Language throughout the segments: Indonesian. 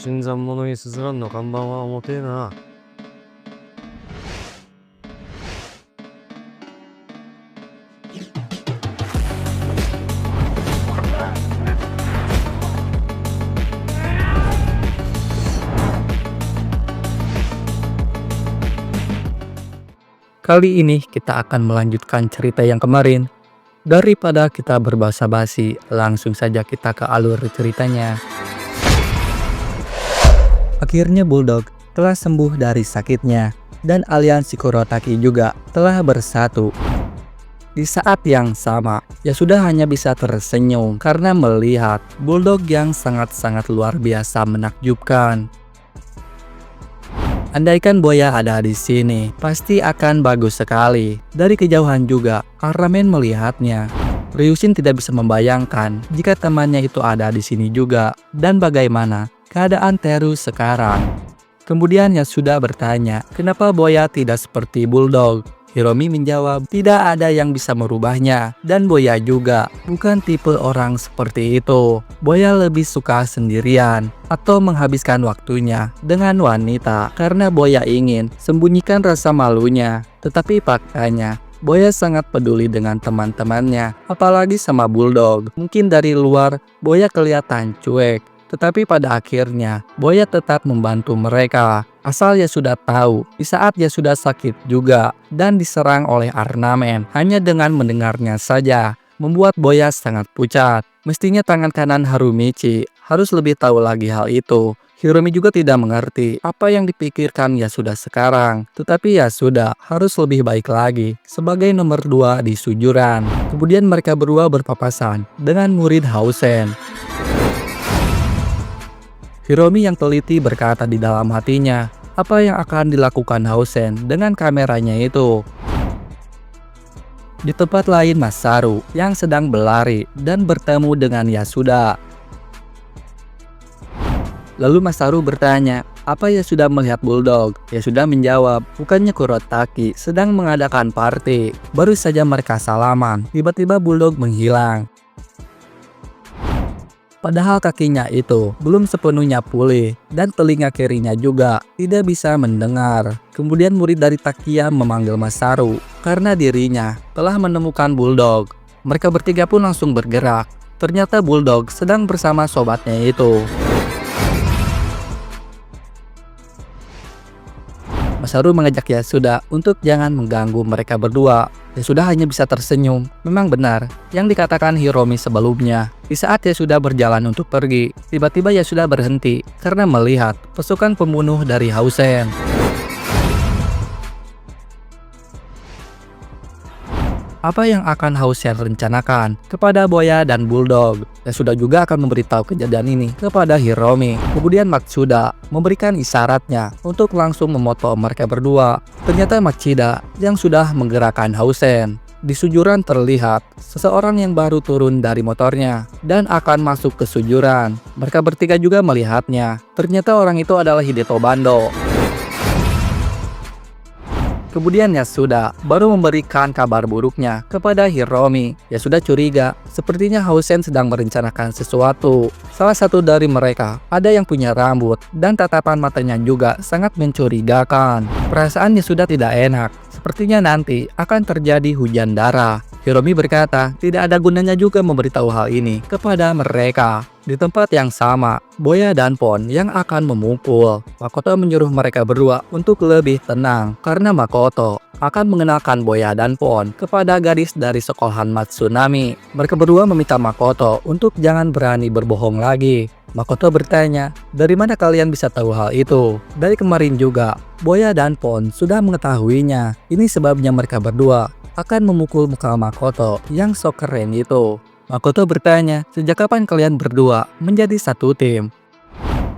新参者にすずらんの看板は重てえな。Kali ini kita akan melanjutkan cerita yang kemarin. Daripada kita berbasa-basi, langsung saja kita ke alur ceritanya. Akhirnya Bulldog telah sembuh dari sakitnya, dan aliansi Kurotaki juga telah bersatu. Di saat yang sama, Yasuda hanya bisa tersenyum karena melihat Bulldog yang sangat-sangat luar biasa menakjubkan. Andaikan Boya ada di sini, pasti akan bagus sekali. Dari kejauhan juga, Aramen melihatnya. Ryushin tidak bisa membayangkan jika temannya itu ada di sini juga, dan bagaimana keadaan Teru sekarang. Kemudian Yasuda bertanya, kenapa Boya tidak seperti Bulldog? Hiromi menjawab, tidak ada yang bisa merubahnya, dan Boya juga bukan tipe orang seperti itu. Boya lebih suka sendirian atau menghabiskan waktunya dengan wanita karena Boya ingin sembunyikan rasa malunya. Tetapi faktanya, Boya sangat peduli dengan teman-temannya, apalagi sama Bulldog. Mungkin dari luar, Boya kelihatan cuek, tetapi pada akhirnya, Boya tetap membantu mereka. Asal Yasuda tahu, di saat Yasuda sakit juga dan diserang oleh Arnamen, hanya dengan mendengarnya saja, membuat Boya sangat pucat. Mestinya tangan kanan Harumichi harus lebih tahu lagi hal itu. Hiromi juga tidak mengerti apa yang dipikirkan Yasuda sekarang. Tetapi Yasuda harus lebih baik lagi sebagai nomor 2 di sujuran. Kemudian mereka berdua berpapasan dengan murid Hausen. Hiromi yang teliti berkata di dalam hatinya, apa yang akan dilakukan Hausen dengan kameranya itu. Di tempat lain Masaru yang sedang berlari dan bertemu dengan Yasuda. Lalu Masaru bertanya, apa Yasuda melihat Bulldog? Yasuda menjawab, bukannya Kurotaki sedang mengadakan party. Baru saja mereka salaman, tiba-tiba Bulldog menghilang. Padahal kakinya itu belum sepenuhnya pulih dan telinga kirinya juga tidak bisa mendengar. Kemudian murid dari Takia memanggil Masaru karena dirinya telah menemukan Bulldog. Mereka bertiga pun langsung bergerak. Ternyata Bulldog sedang bersama sobatnya itu. Masaru mengajak Yasuda untuk jangan mengganggu mereka berdua. Yasuda hanya bisa tersenyum. Memang benar yang dikatakan Hiromi sebelumnya. Di saat Yasuda berjalan untuk pergi, tiba-tiba Yasuda berhenti karena melihat pasukan pembunuh dari Hausen. Apa yang akan Hausen rencanakan kepada Boya dan Bulldog? Yasuda juga akan memberitahu kejadian ini kepada Hiromi. Kemudian Matsuda memberikan isyaratnya untuk langsung memotong mereka berdua. Ternyata Machida yang sudah menggerakkan Hausen. Di sujuran terlihat seseorang yang baru turun dari motornya dan akan masuk ke sujuran. Mereka bertiga juga melihatnya. Ternyata orang itu adalah Hideto Bando. Kemudian Yasuda baru memberikan kabar buruknya kepada Hiromi. Yasuda curiga, sepertinya Hausen sedang merencanakan sesuatu. Salah satu dari mereka ada yang punya rambut dan tatapan matanya juga sangat mencurigakan. Perasaan Yasuda tidak enak. Sepertinya nanti akan terjadi hujan darah. Hiromi berkata, tidak ada gunanya juga memberitahu hal ini kepada mereka. Di tempat yang sama, Boya dan Pon yang akan memukul. Makoto menyuruh mereka berdua untuk lebih tenang karena Makoto akan mengenalkan Boya dan Pon kepada gadis dari sekolahan Matsunami. Mereka berdua meminta Makoto untuk jangan berani berbohong lagi. Makoto bertanya, dari mana kalian bisa tahu hal itu? Dari kemarin juga, Boya dan Pon sudah mengetahuinya. Ini sebabnya mereka berdua akan memukul muka Makoto yang sok keren itu. Makoto bertanya, sejak kapan kalian berdua menjadi satu tim?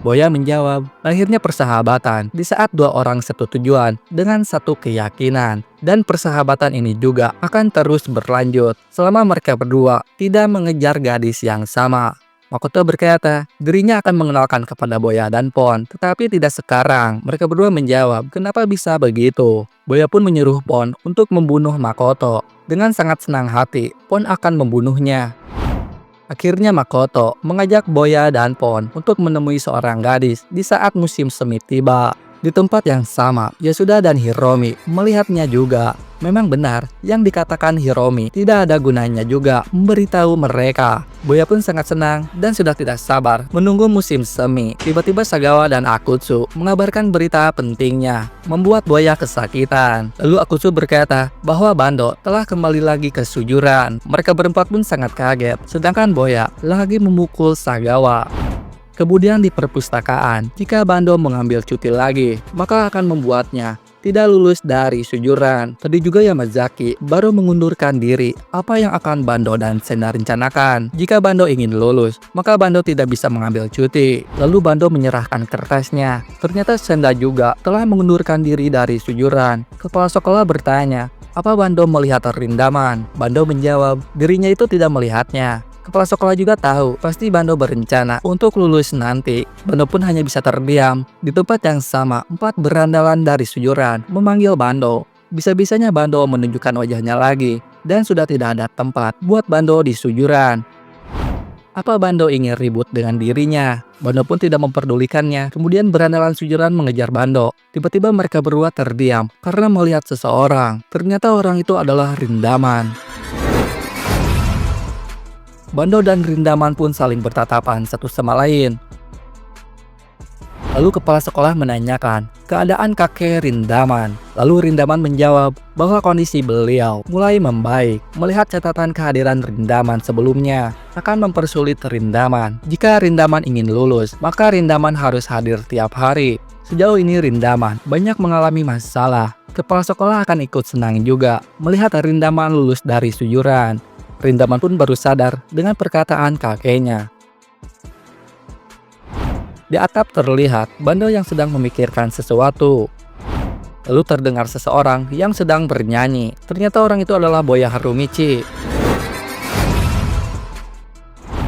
Boya menjawab, akhirnya persahabatan di saat dua orang satu tujuan dengan satu keyakinan. Dan persahabatan ini juga akan terus berlanjut selama mereka berdua tidak mengejar gadis yang sama. Makoto berkata, dirinya akan mengenalkan kepada Boya dan Pon, tetapi tidak sekarang. Mereka berdua menjawab, kenapa bisa begitu? Boya pun menyuruh Pon untuk membunuh Makoto. Dengan sangat senang hati, Pon akan membunuhnya. Akhirnya Makoto mengajak Boya dan Pon untuk menemui seorang gadis di saat musim semi tiba. Di tempat yang sama, Yasuda dan Hiromi melihatnya juga. Memang benar, yang dikatakan Hiromi tidak ada gunanya juga memberitahu mereka. Boya pun sangat senang dan sudah tidak sabar menunggu musim semi. Tiba-tiba Sagawa dan Akutsu mengabarkan berita pentingnya, membuat Boya kesakitan. Lalu Akutsu berkata bahwa Bando telah kembali lagi ke sujuran. Mereka berempat pun sangat kaget, sedangkan Boya lagi memukul Sagawa. Kemudian di perpustakaan, jika Bando mengambil cuti lagi, maka akan membuatnya tidak lulus dari sujuran. Tadi juga Yamazaki baru mengundurkan diri. Apa yang akan Bando dan Senda rencanakan? Jika Bando ingin lulus, maka Bando tidak bisa mengambil cuti. Lalu Bando menyerahkan kertasnya. Ternyata Senda juga telah mengundurkan diri dari sujuran. Kepala sekolah bertanya, apa Bando melihat Rindaman? Bando menjawab, dirinya itu tidak melihatnya. Kepala sekolah juga tahu, pasti Bando berencana untuk lulus nanti. Bando pun hanya bisa terdiam. Di tempat yang sama, 4 berandalan dari sujuran memanggil Bando. Bisa-bisanya Bando menunjukkan wajahnya lagi, dan sudah tidak ada tempat buat Bando di sujuran. Apa Bando ingin ribut dengan dirinya? Bando pun tidak memperdulikannya. Kemudian berandalan sujuran mengejar Bando. Tiba-tiba mereka berdua terdiam karena melihat seseorang. Ternyata orang itu adalah Rindaman. Bando dan Rindaman pun saling bertatapan satu sama lain. Lalu kepala sekolah menanyakan keadaan kakek Rindaman. Lalu Rindaman menjawab bahwa kondisi beliau mulai membaik. Melihat catatan kehadiran Rindaman sebelumnya akan mempersulit Rindaman. Jika Rindaman ingin lulus, maka Rindaman harus hadir tiap hari. Sejauh ini Rindaman banyak mengalami masalah. Kepala sekolah akan ikut senang juga melihat Rindaman lulus dari sujuran. Rindaman pun baru sadar dengan perkataan kakeknya. Di atap terlihat Bando yang sedang memikirkan sesuatu. Lalu terdengar seseorang yang sedang bernyanyi. Ternyata orang itu adalah Boya Harumichi.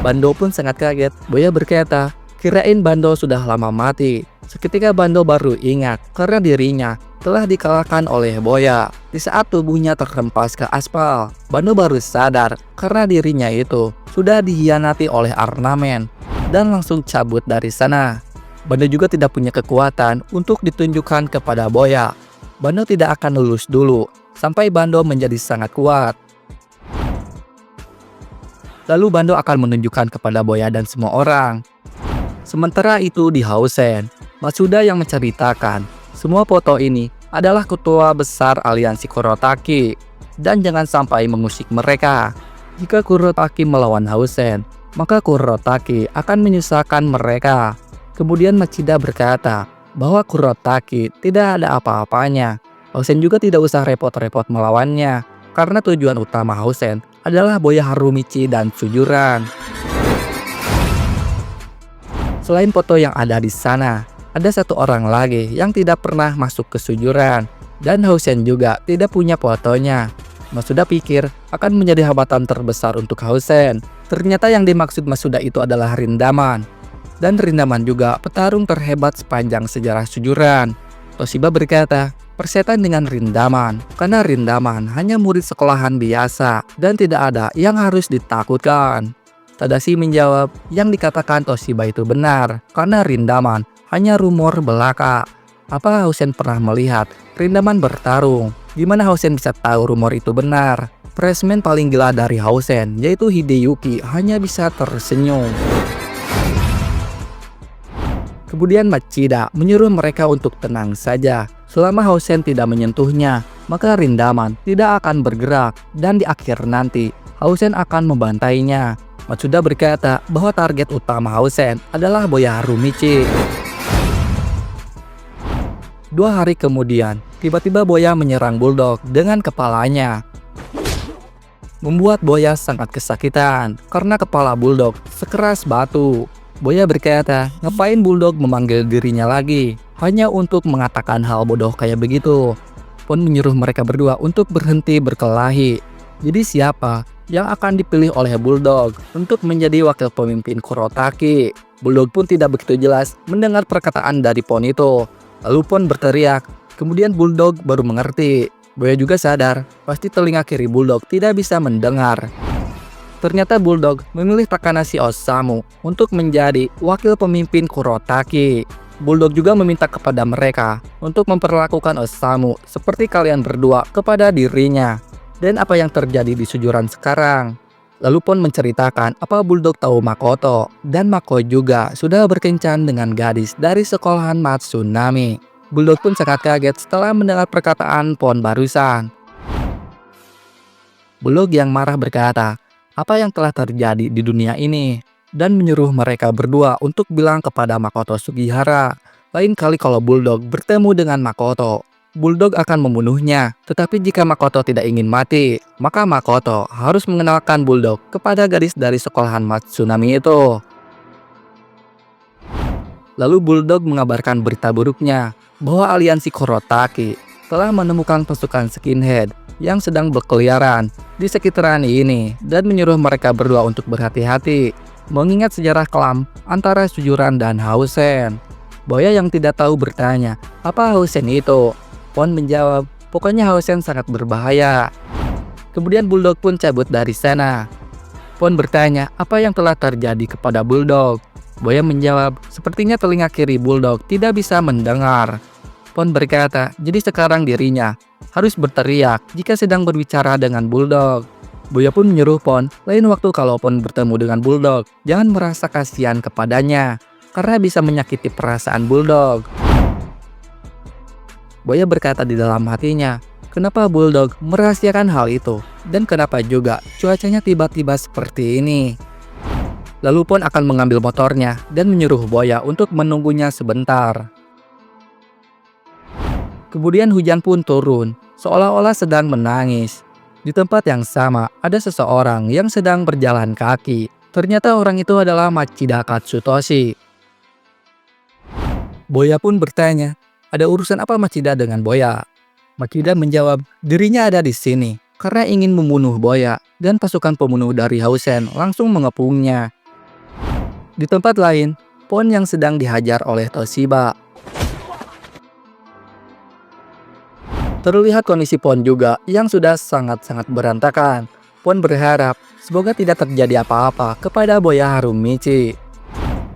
Bando pun sangat kaget. Boya berkata, kirain Bando sudah lama mati. Seketika Bando baru ingat karena dirinya telah dikalahkan oleh Boya. Di saat tubuhnya terhempas ke aspal, Bando baru sadar karena dirinya itu sudah dihianati oleh Arnamen dan langsung cabut dari sana. Bando juga tidak punya kekuatan untuk ditunjukkan kepada Boya. Bando tidak akan lulus dulu sampai Bando menjadi sangat kuat. Lalu Bando akan menunjukkan kepada Boya dan semua orang. Sementara itu di Hausen, Matsuda yang menceritakan semua foto ini adalah ketua besar aliansi Kurotaki. Dan jangan sampai mengusik mereka. Jika Kurotaki melawan Hausen, maka Kurotaki akan menyusahkan mereka. Kemudian Matsuda berkata bahwa Kurotaki tidak ada apa-apanya. Hausen juga tidak usah repot-repot melawannya, karena tujuan utama Hausen adalah Boya Harumichi dan sujuran. Selain foto yang ada di sana, ada satu orang lagi yang tidak pernah masuk ke sujuran, dan Hausen juga tidak punya fotonya. Matsuda pikir akan menjadi hambatan terbesar untuk Hausen. Ternyata yang dimaksud Matsuda itu adalah Rindaman. Dan Rindaman juga petarung terhebat sepanjang sejarah sujuran. Toshiba berkata, persetan dengan Rindaman, karena Rindaman hanya murid sekolahan biasa dan tidak ada yang harus ditakutkan. Tadashi menjawab, yang dikatakan Toshiba itu benar, karena Rindaman hanya rumor belaka. Apa Hausen pernah melihat Rindaman bertarung? Gimana Hausen bisa tahu rumor itu benar? Pressman paling gila dari Hausen, yaitu Hideyuki, hanya bisa tersenyum. Kemudian Machida menyuruh mereka untuk tenang saja. Selama Hausen tidak menyentuhnya, maka Rindaman tidak akan bergerak, dan di akhir nanti Hausen akan membantainya. Matsuda berkata bahwa target utama Hausen adalah Boya Harumichi. 2 hari kemudian, tiba-tiba Boya menyerang Bulldog dengan kepalanya. Membuat Boya sangat kesakitan karena kepala Bulldog sekeras batu. Boya berkata, ngapain Bulldog memanggil dirinya lagi? Hanya untuk mengatakan hal bodoh kayak begitu. Pun menyuruh mereka berdua untuk berhenti berkelahi. Jadi siapa yang akan dipilih oleh Bulldog untuk menjadi wakil pemimpin Kurotaki? Bulldog pun tidak begitu jelas mendengar perkataan dari Pon itu. Lalu Pon berteriak. Kemudian Bulldog baru mengerti. Boya juga sadar, pasti telinga kiri Bulldog tidak bisa mendengar. Ternyata Bulldog memilih Takanashi Osamu untuk menjadi wakil pemimpin Kurotaki. Bulldog juga meminta kepada mereka untuk memperlakukan Osamu seperti kalian berdua kepada dirinya. Dan apa yang terjadi di sujuran sekarang? Lalu Pon menceritakan apa Bulldog tahu Makoto, dan Mako juga sudah berkencan dengan gadis dari sekolahan Matsunami. Bulldog pun sangat kaget setelah mendengar perkataan Pon barusan. Bulldog yang marah berkata, apa yang telah terjadi di dunia ini, dan menyuruh mereka berdua untuk bilang kepada Makoto Sugihara. Lain kali kalau Bulldog bertemu dengan Makoto, Bulldog akan membunuhnya. Tetapi jika Makoto tidak ingin mati, maka Makoto harus mengenalkan Bulldog kepada gadis dari sekolahan Matsunami itu. Lalu Bulldog mengabarkan berita buruknya bahwa aliansi Kurotaki telah menemukan pasukan skinhead yang sedang berkeliaran di sekitaran ini dan menyuruh mereka berdua untuk berhati-hati mengingat sejarah kelam antara Sujuran dan Hausen. Boya yang tidak tahu bertanya, apa Hausen itu? Pon menjawab, pokoknya Hausen sangat berbahaya. Kemudian Bulldog pun cabut dari sana. Pon bertanya, apa yang telah terjadi kepada Bulldog? Boya menjawab, sepertinya telinga kiri Bulldog tidak bisa mendengar. Pon berkata, jadi sekarang dirinya harus berteriak jika sedang berbicara dengan Bulldog. Boya pun menyuruh Pon, lain waktu kalau Pon bertemu dengan Bulldog, jangan merasa kasihan kepadanya, karena bisa menyakiti perasaan Bulldog. Boya berkata di dalam hatinya, kenapa Bulldog merahasiakan hal itu, dan kenapa juga cuacanya tiba-tiba seperti ini. Lalu Pon akan mengambil motornya dan menyuruh Boya untuk menunggunya sebentar. Kemudian hujan pun turun, seolah-olah sedang menangis. Di tempat yang sama, ada seseorang yang sedang berjalan kaki. Ternyata orang itu adalah Machida Katsutoshi. Boya pun bertanya, ada urusan apa Machida dengan Boya? Machida menjawab, dirinya ada di sini karena ingin membunuh Boya, dan pasukan pembunuh dari Hausen langsung mengepungnya. Di tempat lain, Pon yang sedang dihajar oleh Toshiba. Terlihat kondisi Pon juga yang sudah sangat-sangat berantakan. Pon berharap semoga tidak terjadi apa-apa kepada Boya Harumichi.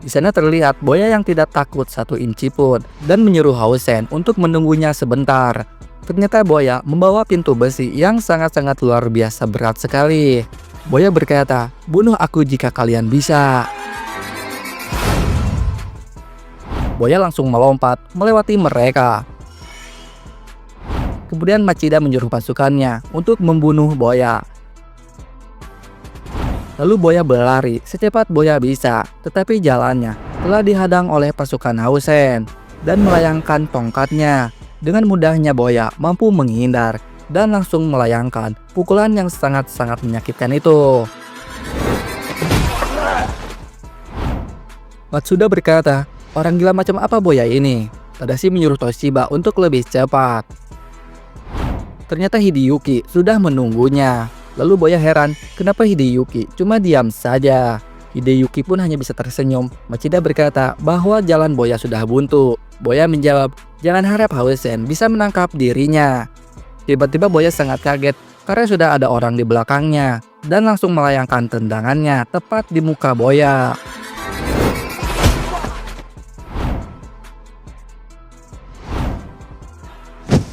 Di sana terlihat Boya yang tidak takut satu inci pun dan menyuruh Hausen untuk menunggunya sebentar. Ternyata Boya membawa pintu besi yang sangat-sangat luar biasa berat sekali. Boya berkata, bunuh aku jika kalian bisa. Boya langsung melompat melewati mereka. Kemudian Machida menyuruh pasukannya untuk membunuh Boya. Lalu Boya berlari secepat Boya bisa, tetapi jalannya telah dihadang oleh pasukan Hausen dan melayangkan tongkatnya. Dengan mudahnya Boya mampu menghindar dan langsung melayangkan pukulan yang sangat-sangat menyakitkan itu. Matsuda berkata, orang gila macam apa Boya ini? Tadashi menyuruh Toshiba untuk lebih cepat. Ternyata Hideyuki sudah menunggunya. Lalu Boya heran, kenapa Hideyuki cuma diam saja? Hideyuki pun hanya bisa tersenyum. Machida berkata bahwa jalan Boya sudah buntu. Boya menjawab, jangan harap Hausen bisa menangkap dirinya. Tiba-tiba Boya sangat kaget karena sudah ada orang di belakangnya dan langsung melayangkan tendangannya tepat di muka Boya.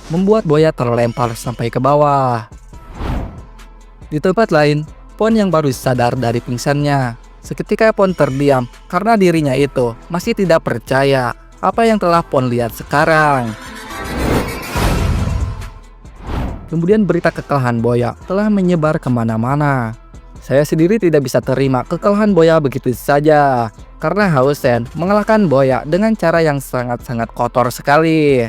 Membuat Boya terlempar sampai ke bawah. Di tempat lain, Pon yang baru sadar dari pingsannya. Seketika Pon terdiam karena dirinya itu masih tidak percaya apa yang telah Pon lihat sekarang. Kemudian berita kekalahan Boya telah menyebar kemana-mana. Saya sendiri tidak bisa terima kekalahan Boya begitu saja, karena Hausen mengalahkan Boya dengan cara yang sangat-sangat kotor sekali.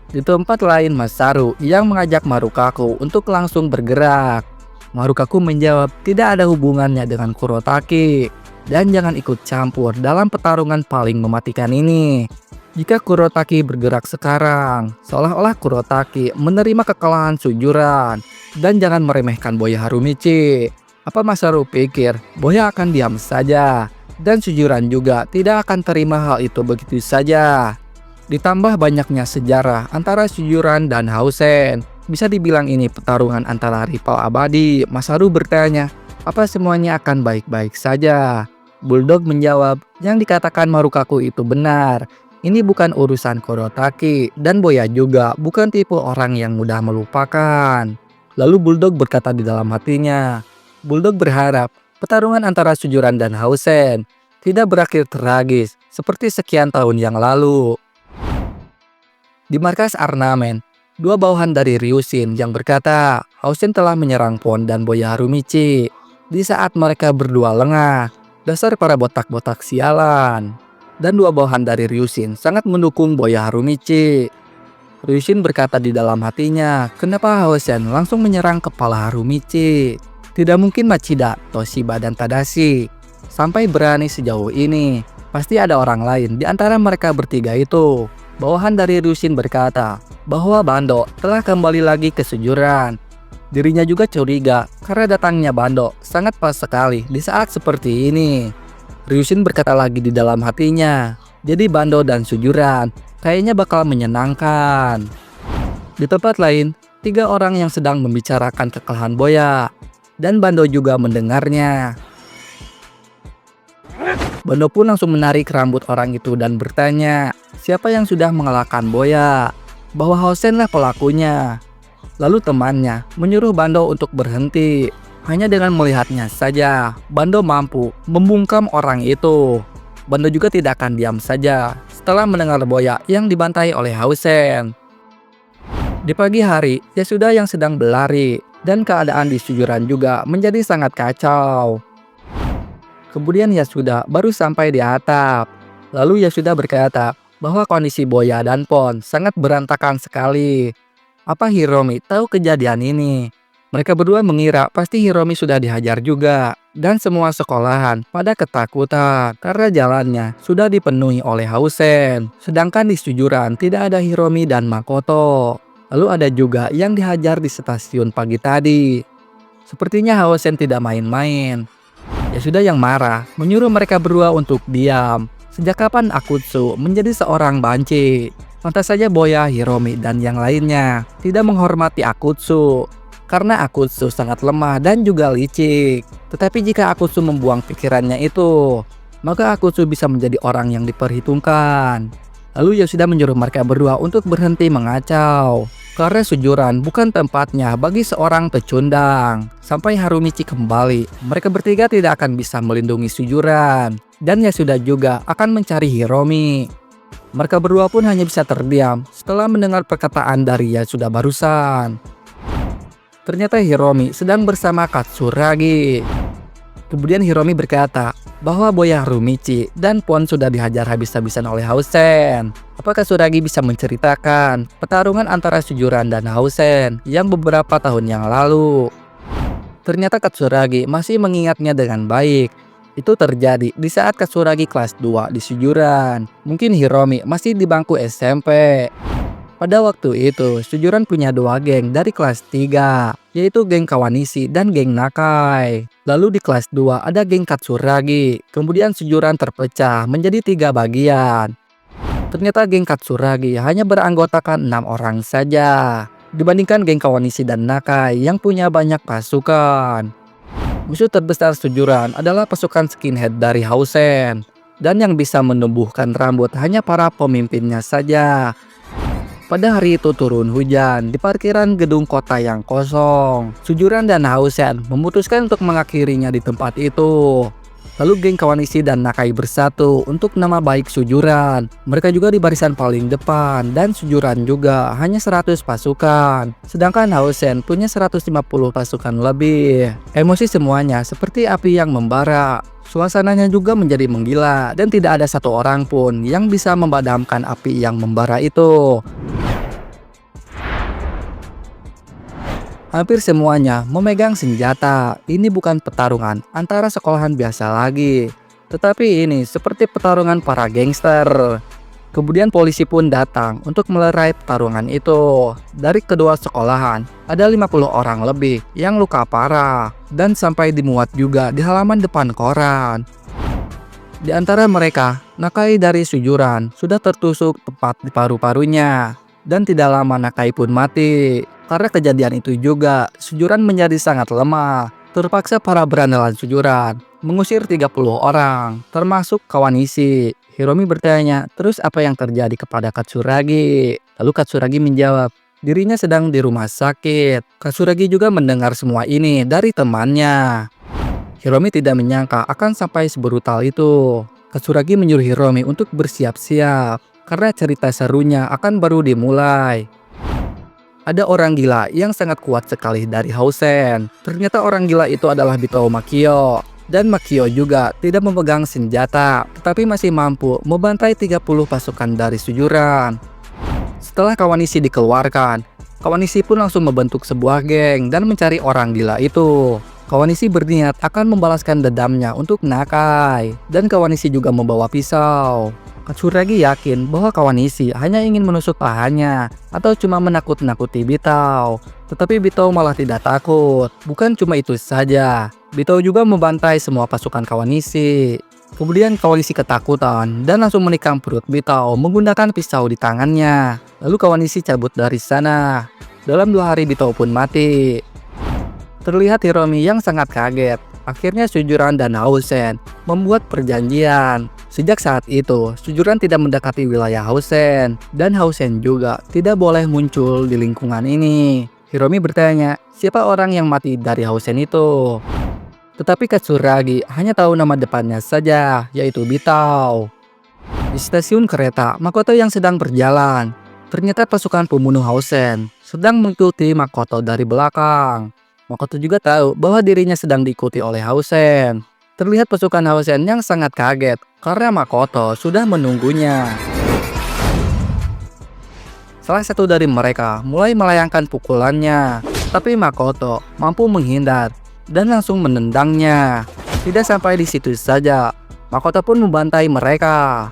Di tempat lain, Masaru yang mengajak Marukaku untuk langsung bergerak. Marukaku menjawab tidak ada hubungannya dengan Kurotaki dan jangan ikut campur dalam pertarungan paling mematikan ini. Jika Kurotaki bergerak sekarang, seolah-olah Kurotaki menerima kekalahan Sujuran, dan jangan meremehkan Boya Harumichi. Apa Masaru pikir Boya akan diam saja, dan Sujuran juga tidak akan terima hal itu begitu saja. Ditambah banyaknya sejarah antara Sujuran dan Hausen. Bisa dibilang ini pertarungan antara rival abadi. Masaru bertanya, apa semuanya akan baik-baik saja? Bulldog menjawab, yang dikatakan Marukaku itu benar. Ini bukan urusan Kurotaki, dan Boya juga bukan tipe orang yang mudah melupakan. Lalu Bulldog berkata di dalam hatinya, Bulldog berharap pertarungan antara Sujuran dan Hausen tidak berakhir tragis seperti sekian tahun yang lalu. Di markas Arnamen, dua bawahan dari Ryushin yang berkata Hausen telah menyerang Pon dan Boya Harumichi. Di saat mereka berdua lengah, dasar para botak-botak sialan. Dan dua bawahan dari Ryushin sangat mendukung Boya Harumichi. Ryushin berkata di dalam hatinya, kenapa Hausen langsung menyerang kepala Harumichi? Tidak mungkin Machida, Toshiba, dan Tadashi sampai berani sejauh ini. Pasti ada orang lain di antara mereka bertiga itu. Bawahan dari Ryushin berkata bahwa Bando telah kembali lagi ke Sujuran. Dirinya juga curiga karena datangnya Bando sangat pas sekali di saat seperti ini. Ryushin berkata lagi di dalam hatinya, jadi Bando dan Sujuran kayaknya bakal menyenangkan. Di tempat lain, tiga orang yang sedang membicarakan kekalahan Boya, dan Bando juga mendengarnya. Bando pun langsung menarik rambut orang itu dan bertanya, siapa yang sudah mengalahkan Boya? Bahwa Hausen lah pelakunya. Lalu temannya menyuruh Bando untuk berhenti. Hanya dengan melihatnya saja, Bando mampu membungkam orang itu. Bando juga tidak akan diam saja setelah mendengar Boya yang dibantai oleh Hausen. Di pagi hari, Yasuda yang sedang berlari dan keadaan di Sujuran juga menjadi sangat kacau. Kemudian Yasuda baru sampai di atap. Lalu Yasuda berkata bahwa kondisi Boya dan Pon sangat berantakan sekali. Apa Hiromi tahu kejadian ini? Mereka berdua mengira pasti Hiromi sudah dihajar juga. Dan semua sekolahan pada ketakutan karena jalannya sudah dipenuhi oleh Hausen. Sedangkan di Sujuran tidak ada Hiromi dan Makoto. Lalu ada juga yang dihajar di stasiun pagi tadi. Sepertinya Hausen tidak main-main. Yasuda yang marah menyuruh mereka berdua untuk diam. Sejak kapan Akutsu menjadi seorang banci? Pantas saja Boya, Hiromi, dan yang lainnya tidak menghormati Akutsu. Karena Akutsu sangat lemah dan juga licik. Tetapi jika Akutsu membuang pikirannya itu, maka Akutsu bisa menjadi orang yang diperhitungkan. Lalu Yasuda menyuruh mereka berdua untuk berhenti mengacau. Karena Sujuran bukan tempatnya bagi seorang pecundang. Sampai Harumichi kembali, mereka bertiga tidak akan bisa melindungi Sujuran. Dan Yasuda juga akan mencari Hiromi. Mereka berdua pun hanya bisa terdiam setelah mendengar perkataan dari Yasuda barusan. Ternyata Hiromi sedang bersama Katsuragi. Kemudian Hiromi berkata bahwa Boya Harumichi dan Pon sudah dihajar habis-habisan oleh Hausen. Apakah Katsuragi bisa menceritakan pertarungan antara Sujuran dan Hausen yang beberapa tahun yang lalu? Ternyata Katsuragi masih mengingatnya dengan baik. Itu terjadi di saat Katsuragi kelas 2 di Sujuran. Mungkin Hiromi masih di bangku SMP. Pada waktu itu, Sujuran punya dua geng dari kelas 3, yaitu geng Kawanishi dan geng Nakai. Lalu di kelas 2 ada geng Katsuragi, kemudian Sujuran terpecah menjadi 3 bagian. Ternyata geng Katsuragi hanya beranggotakan 6 orang saja, dibandingkan geng Kawanishi dan Nakai yang punya banyak pasukan. Musuh terbesar Sujuran adalah pasukan skinhead dari Hausen, dan yang bisa menumbuhkan rambut hanya para pemimpinnya saja. Pada hari itu turun hujan di parkiran gedung kota yang kosong. Sujuran dan Hausen memutuskan untuk mengakhirinya di tempat itu. Lalu geng Kawanishi dan Nakai bersatu untuk nama baik Sujuran. Mereka juga di barisan paling depan dan Sujuran juga hanya 100 pasukan. Sedangkan Hausen punya 150 pasukan lebih. Emosi semuanya seperti api yang membara. Suasananya juga menjadi menggila dan tidak ada satu orang pun yang bisa memadamkan api yang membara itu. Hampir semuanya memegang senjata. Ini bukan pertarungan antara sekolahan biasa lagi, tetapi ini seperti pertarungan para gangster. Kemudian polisi pun datang untuk melerai pertarungan itu. Dari kedua sekolahan, ada 50 orang lebih yang luka parah dan sampai dimuat juga di halaman depan koran. Di antara mereka, Nakai dari Sujuran sudah tertusuk tepat di paru-parunya. Dan tidak lama Nakai pun mati. Karena kejadian itu juga, Sujuran menjadi sangat lemah. Terpaksa para berandalan sujuran mengusir 30 orang, termasuk Kawanishi. Hiromi bertanya, terus apa yang terjadi kepada Katsuragi? Lalu Katsuragi menjawab, dirinya sedang di rumah sakit. Katsuragi juga mendengar semua ini dari temannya. Hiromi tidak menyangka akan sampai sebrutal itu. Katsuragi menyuruh Hiromi untuk bersiap-siap, karena cerita serunya akan baru dimulai. Ada orang gila yang sangat kuat sekali dari Hausen. Ternyata orang gila itu adalah Bitao Makio. Dan Makio juga tidak memegang senjata, tetapi masih mampu membantai 30 pasukan dari sujuran. Setelah Kawanishi dikeluarkan, Kawanishi pun langsung membentuk sebuah geng dan mencari orang gila itu. Kawanishi berniat akan membalaskan dendamnya untuk Nakai, dan Kawanishi juga membawa pisau. Katsuragi yakin bahwa Kawanishi hanya ingin menusuk pahanya atau cuma menakut-nakuti Bitao. Tetapi Bitao malah tidak takut. Bukan cuma itu saja, Bitao juga membantai semua pasukan Kawanishi. Kemudian Kawanishi ketakutan dan langsung menikam perut Bitao menggunakan pisau di tangannya. Lalu Kawanishi cabut dari sana. Dalam 2 hari Bitao pun mati. Terlihat Hiromi yang sangat kaget. Akhirnya sujuran dan Hausen membuat perjanjian. Sejak saat itu, sujuran tidak mendekati wilayah Hausen, dan Hausen juga tidak boleh muncul di lingkungan ini. Hiromi bertanya, siapa orang yang mati dari Hausen itu? Tetapi Katsuragi hanya tahu nama depannya saja, yaitu Bitao. Di stasiun kereta, Makoto yang sedang berjalan. Ternyata pasukan pembunuh Hausen sedang mengikuti Makoto dari belakang. Makoto juga tahu bahwa dirinya sedang diikuti oleh Hausen. Terlihat pasukan Hausen yang sangat kaget karena Makoto sudah menunggunya. Salah satu dari mereka mulai melayangkan pukulannya, tapi Makoto mampu menghindar dan langsung menendangnya. Tidak sampai di situ saja, Makoto pun membantai mereka.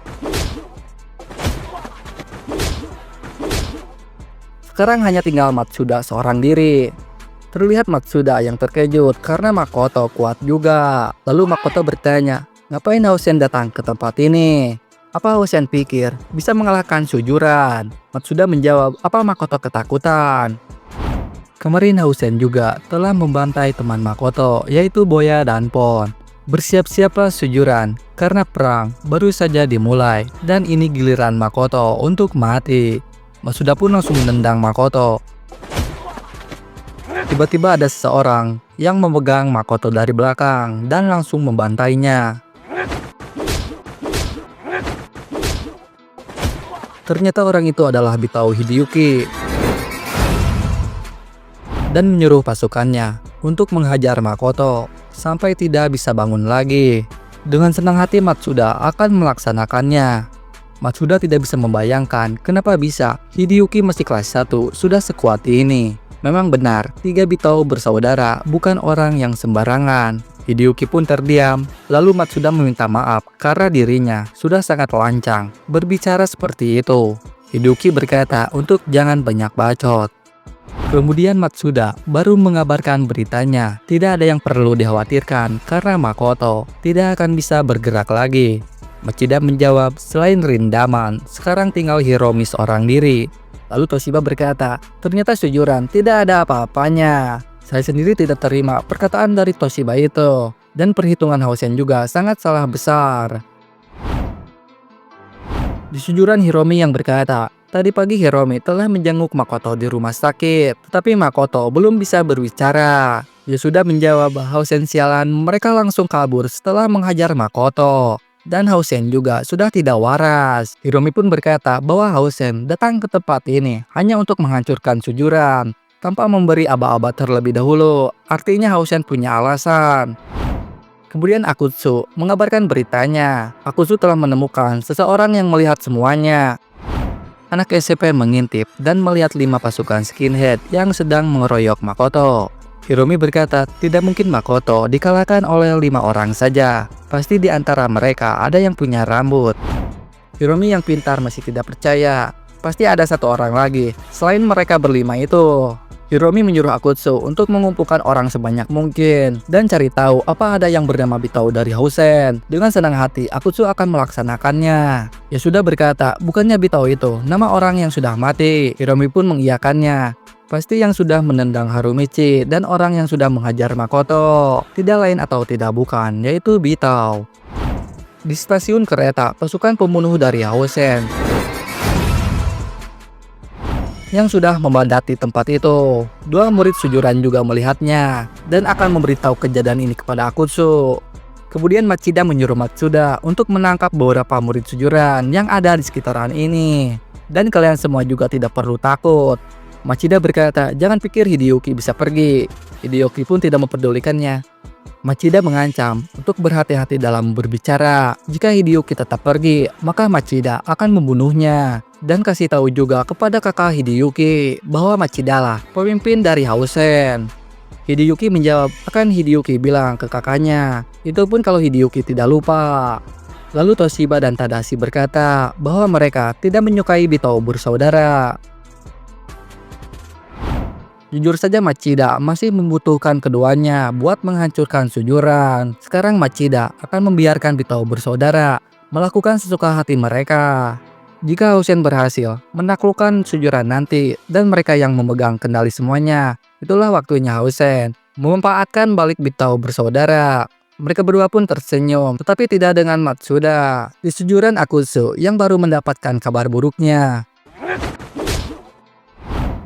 Sekarang hanya tinggal Matsuda seorang diri. Terlihat Matsuda yang terkejut karena Makoto kuat juga. Lalu Makoto bertanya, ngapain Hausen datang ke tempat ini? Apa Hausen pikir bisa mengalahkan sujuran? Matsuda menjawab, apa Makoto ketakutan? Kemarin Hausen juga telah membantai teman Makoto, yaitu Boya dan Pon. Bersiap-siaplah sujuran, karena perang baru saja dimulai, dan ini giliran Makoto untuk mati. Matsuda pun langsung menendang Makoto. Tiba-tiba ada seseorang yang memegang Makoto dari belakang dan langsung membantainya. Ternyata orang itu adalah Bitao Hideyuki dan menyuruh pasukannya untuk menghajar Makoto sampai tidak bisa bangun lagi. Dengan senang hati Matsuda akan melaksanakannya. Matsuda tidak bisa membayangkan kenapa bisa Hideyuki masih kelas 1 sudah sekuat ini. Memang benar, 3 Bitao bersaudara bukan orang yang sembarangan. Hideyuki pun terdiam, lalu Matsuda meminta maaf karena dirinya sudah sangat lancang berbicara seperti itu. Hideyuki berkata untuk jangan banyak bacot. Kemudian Matsuda baru mengabarkan beritanya, tidak ada yang perlu dikhawatirkan karena Makoto tidak akan bisa bergerak lagi. Matsuda menjawab, selain Rindaman, sekarang tinggal Hiromi seorang diri. Lalu Toshiba berkata, ternyata sujuran tidak ada apa-apanya. Saya sendiri tidak terima perkataan dari Toshiba itu. Dan perhitungan Hausen juga sangat salah besar. Di sujuran Hiromi yang berkata, tadi pagi Hiromi telah menjenguk Makoto di rumah sakit. Tetapi Makoto belum bisa berbicara. Dia sudah menjawab, Hausen sialan, mereka langsung kabur setelah menghajar Makoto. Dan Hausen juga sudah tidak waras. Hiromi pun berkata bahwa Hausen datang ke tempat ini hanya untuk menghancurkan sujuran, tanpa memberi aba-aba terlebih dahulu. Artinya Hausen punya alasan. Kemudian Akutsu mengabarkan beritanya. Akutsu telah menemukan seseorang yang melihat semuanya. Anak SCP mengintip dan melihat 5 pasukan skinhead yang sedang mengeroyok Makoto. Hiromi berkata, tidak mungkin Makoto dikalahkan oleh 5 orang saja. Pasti di antara mereka ada yang punya rambut. Hiromi yang pintar masih tidak percaya. Pasti ada 1 orang lagi, selain mereka berlima itu. Hiromi menyuruh Akutsu untuk mengumpulkan orang sebanyak mungkin dan cari tahu apa ada yang bernama Bitao dari Hausen. Dengan senang hati, Akutsu akan melaksanakannya. Ya sudah berkata, bukannya Bitao itu nama orang yang sudah mati. Hiromi pun mengiyakannya. Pasti yang sudah menendang Harumichi dan orang yang sudah menghajar Makoto. Tidak lain atau tidak bukan, yaitu Bitao. Di stasiun kereta, pasukan pembunuh dari Hausen yang sudah membadati tempat itu. Dua murid sujuran juga melihatnya dan akan memberitahu kejadian ini kepada Akutsu. Kemudian Machida menyuruh Matsuda untuk menangkap beberapa murid sujuran yang ada di sekitaran ini. Dan kalian semua juga tidak perlu takut. Machida berkata, jangan pikir Hideyuki bisa pergi. Hideyuki pun tidak memperdulikannya. Machida mengancam untuk berhati-hati dalam berbicara. Jika Hideyuki tetap pergi, maka Machida akan membunuhnya. Dan kasih tahu juga kepada kakak Hideyuki bahwa Machida lah pemimpin dari Hausen. Hideyuki menjawab akan Hideyuki bilang ke kakaknya. Itu pun kalau Hideyuki tidak lupa. Lalu Toshiba dan Tadashi berkata bahwa mereka tidak menyukai Bitao bersaudara. Jujur saja Machida masih membutuhkan keduanya buat menghancurkan sujuran. Sekarang Machida akan membiarkan Bitao bersaudara melakukan sesuka hati mereka. Jika Hausen berhasil menaklukkan sujuran nanti dan mereka yang memegang kendali semuanya, itulah waktunya Hausen memanfaatkan balik Bitao bersaudara. Mereka berdua pun tersenyum, tetapi tidak dengan Matsuda. Di sujuran Akutsu yang baru mendapatkan kabar buruknya.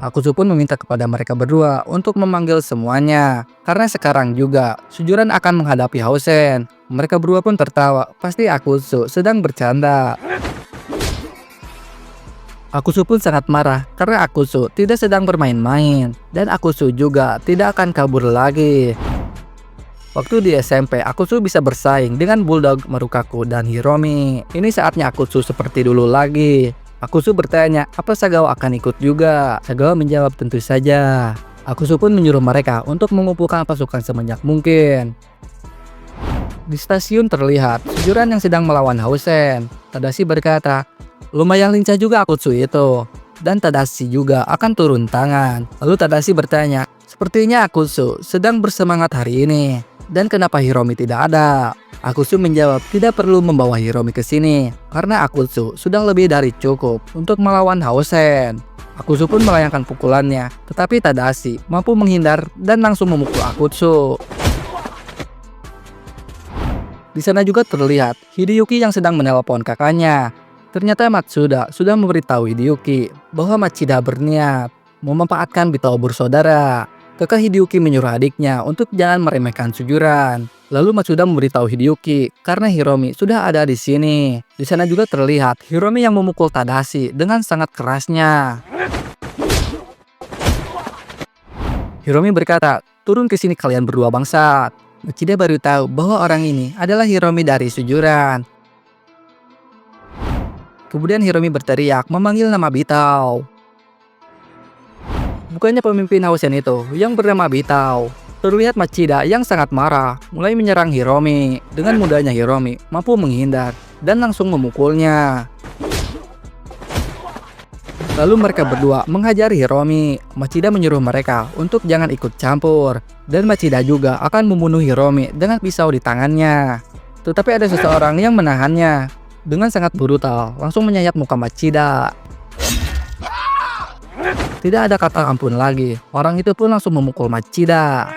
Akutsu pun meminta kepada mereka berdua untuk memanggil semuanya. Karena sekarang juga sujuran akan menghadapi Hausen. Mereka berdua pun tertawa, pasti Akutsu sedang bercanda. Akutsu pun sangat marah karena Akutsu tidak sedang bermain-main. Dan Akutsu juga tidak akan kabur lagi. Waktu di SMP, Akutsu bisa bersaing dengan Bulldog, Marukaku, dan Hiromi. Ini saatnya Akutsu seperti dulu lagi. Akutsu bertanya, apa Sagawa akan ikut juga? Sagawa menjawab tentu saja. Akutsu pun menyuruh mereka untuk mengumpulkan pasukan sebanyak mungkin. Di stasiun terlihat sujuran yang sedang melawan Hausen. Tadashi berkata, lumayan lincah juga Akutsu itu. Dan Tadashi juga akan turun tangan. Lalu Tadashi bertanya, sepertinya Akutsu sedang bersemangat hari ini. Dan kenapa Hiromi tidak ada? Akutsu menjawab tidak perlu membawa Hiromi ke sini. Karena Akutsu sudah lebih dari cukup untuk melawan Hausen. Akutsu pun melayangkan pukulannya. Tetapi Tadashi mampu menghindar dan langsung memukul Akutsu. Di sana juga terlihat Hideyuki yang sedang menelpon kakaknya. Ternyata Matsuda sudah memberitahu Hideyuki bahwa Machida berniat memanfaatkan Bitao bersaudara. Kakak Hideyuki menyuruh adiknya untuk jangan meremehkan sujuran. Lalu Matsuda memberitahu Hideyuki karena Hiromi sudah ada di sini. Di sana juga terlihat Hiromi yang memukul Tadashi dengan sangat kerasnya. Hiromi berkata, turun ke sini kalian berdua bangsat. Machida baru tahu bahwa orang ini adalah Hiromi dari sujuran. Kemudian Hiromi berteriak memanggil nama Bitao. Bukannya pemimpin Hausen itu yang bernama Bitao. Terlihat Machida yang sangat marah mulai menyerang Hiromi. Dengan mudahnya Hiromi mampu menghindar dan langsung memukulnya. Lalu mereka berdua menghajar Hiromi. Machida menyuruh mereka untuk jangan ikut campur. Dan Machida juga akan membunuh Hiromi dengan pisau di tangannya. Tetapi ada seseorang yang menahannya. Dengan sangat brutal langsung menyayat muka Machida. Tidak ada kata ampun lagi. Orang itu pun langsung memukul Machida.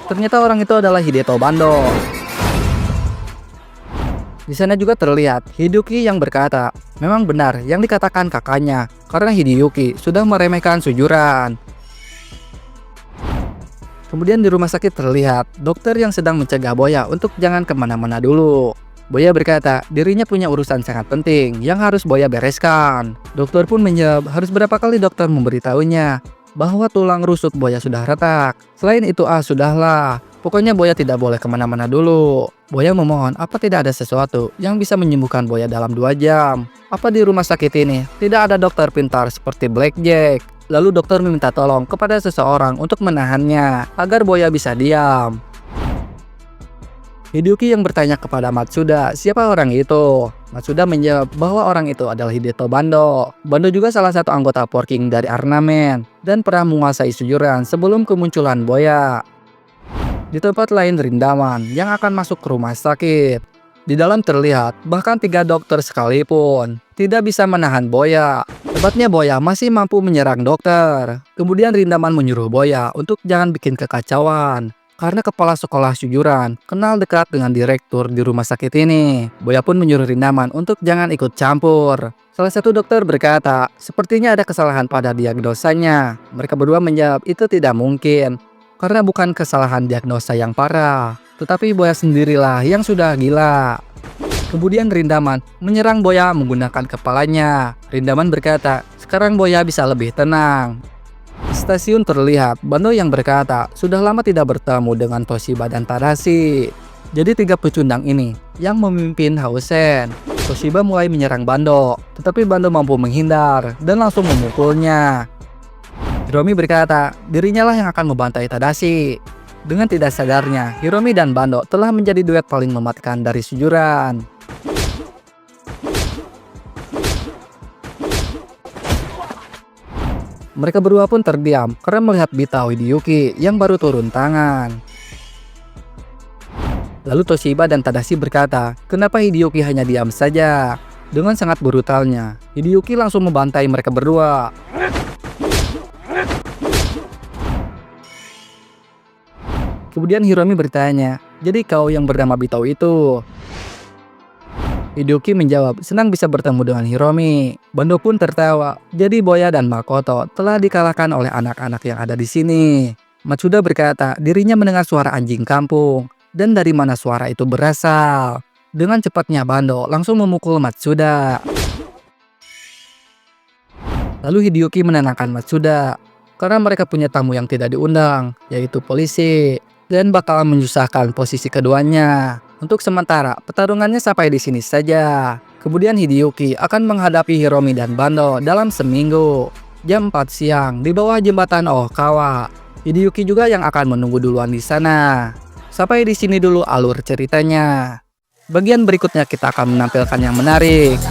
Ternyata orang itu adalah Hideto Bando. Di sana juga terlihat Hideyuki yang berkata, memang benar yang dikatakan kakaknya karena Hideyuki sudah meremehkan sujuran. Kemudian di rumah sakit terlihat dokter yang sedang mencegah Boya untuk jangan kemana-mana dulu. Boya berkata dirinya punya urusan sangat penting yang harus Boya bereskan. Dokter pun menjawab harus berapa kali dokter memberitahunya bahwa tulang rusuk Boya sudah retak. Selain itu sudahlah. Pokoknya Boya tidak boleh kemana-mana dulu. Boya memohon apa tidak ada sesuatu yang bisa menyembuhkan Boya dalam 2 jam. Apa di rumah sakit ini tidak ada dokter pintar seperti Blackjack? Lalu dokter meminta tolong kepada seseorang untuk menahannya agar Boya bisa diam. Hideyuki yang bertanya kepada Matsuda siapa orang itu. Matsuda menjawab bahwa orang itu adalah Hideto Bando. Bando juga salah satu anggota Porking dari Arnamen dan pernah menguasai sujuran sebelum kemunculan Boya. Di tempat lain Rindaman yang akan masuk ke rumah sakit. Di dalam terlihat bahkan 3 dokter sekalipun tidak bisa menahan Boya. Hebatnya Boya masih mampu menyerang dokter. Kemudian Rindaman menyuruh Boya untuk jangan bikin kekacauan. Karena kepala sekolah Syujuran kenal dekat dengan direktur di rumah sakit ini. Boya pun menyuruh Rindaman untuk jangan ikut campur. Salah satu dokter berkata, sepertinya ada kesalahan pada diagnosanya. Mereka berdua menjawab itu tidak mungkin. Karena bukan kesalahan diagnosa yang parah. Tetapi Boya sendirilah yang sudah gila. Kemudian Rindaman menyerang Boya menggunakan kepalanya. Rindaman berkata, sekarang Boya bisa lebih tenang. Di stasiun terlihat Bando yang berkata sudah lama tidak bertemu dengan Toshiba dan Tadashi. Jadi 3 pecundang ini yang memimpin Hausen. Toshiba mulai menyerang Bando, tetapi Bando mampu menghindar dan langsung memukulnya. Hiromi berkata dirinya lah yang akan membantai Tadashi. Dengan tidak sadarnya, Hiromi dan Bando telah menjadi duet paling mematikan dari Syujuran. Mereka berdua pun terdiam karena melihat Bita Hideyuki yang baru turun tangan. Lalu Toshiba dan Tadashi berkata, kenapa Hideyuki hanya diam saja? Dengan sangat brutalnya, Hideyuki langsung membantai mereka berdua. Kemudian Hiromi bertanya, jadi kau yang bernama Bitao itu? Hideyuki menjawab, senang bisa bertemu dengan Hiromi. Bando pun tertawa. Jadi Boya dan Makoto telah dikalahkan oleh anak-anak yang ada di sini. Matsuda berkata, dirinya mendengar suara anjing kampung. Dan dari mana suara itu berasal? Dengan cepatnya Bando langsung memukul Matsuda. Lalu Hideyuki menenangkan Matsuda. Karena mereka punya tamu yang tidak diundang, yaitu polisi. Dan bakal menyusahkan posisi keduanya. Untuk sementara, pertarungannya sampai di sini saja. Kemudian Hideyuki akan menghadapi Hiromi dan Bando dalam seminggu. Jam 4 siang di bawah jembatan Ohkawa. Hideyuki juga yang akan menunggu duluan di sana. Sampai di sini dulu alur ceritanya. Bagian berikutnya kita akan menampilkan yang menarik.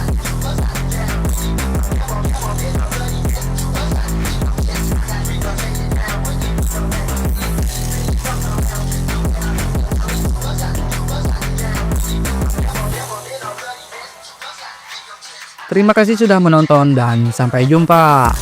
Terima kasih sudah menonton dan sampai jumpa.